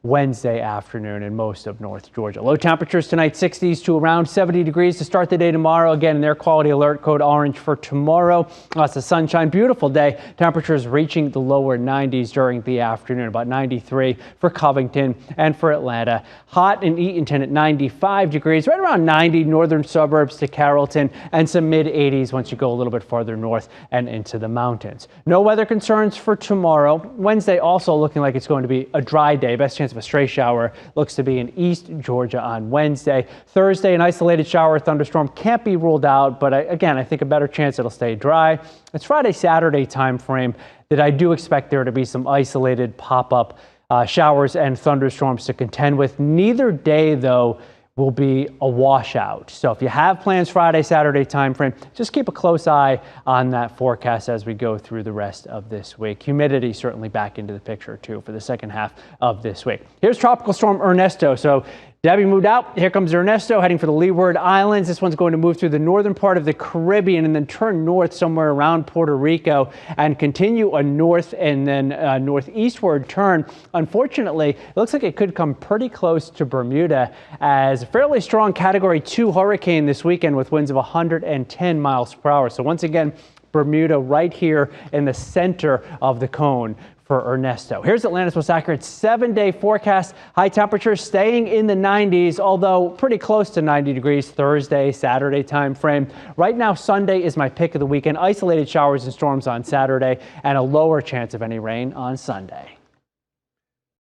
Wednesday afternoon in most of North Georgia. Low temperatures tonight, 60s to around 70 degrees to start the day tomorrow. Again, in their quality alert, code orange for tomorrow. Lots of sunshine, beautiful day. Temperatures reaching the lower 90s during the afternoon, about 93 for Covington and for Atlanta. Hot in Eatonton at 95 degrees, right around 90 northern suburbs to Carrollton, and some mid 80s once you go a little bit farther north and into the mountains. No weather concerns for tomorrow. Wednesday also looking like it's going to be a dry day. Best chance of a stray shower looks to be in East Georgia on Wednesday. Thursday, an isolated shower or thunderstorm can't be ruled out, but again, I think a better chance it'll stay dry. It's Friday, Saturday time frame that I do expect there to be some isolated pop-up showers and thunderstorms to contend with. Neither day, though, will be a washout. So if you have plans Friday, Saturday time frame, just keep a close eye on that forecast as we go through the rest of this week. Humidity certainly back into the picture too for the second half of this week. Here's Tropical Storm Ernesto. So Debbie moved out. Here comes Ernesto heading for the Leeward Islands. This one's going to move through the northern part of the Caribbean and then turn north somewhere around Puerto Rico and continue a north and then northeastward turn. Unfortunately, it looks like it could come pretty close to Bermuda as a fairly strong Category 2 hurricane this weekend with winds of 110 miles per hour. So once again, Bermuda right here in the center of the cone for Ernesto. Here's Atlanta's most accurate 7-day forecast. High temperatures staying in the 90s, although pretty close to 90 degrees Thursday, Saturday time frame. Right now, Sunday is my pick of the weekend. Isolated showers and storms on Saturday and a lower chance of any rain on Sunday.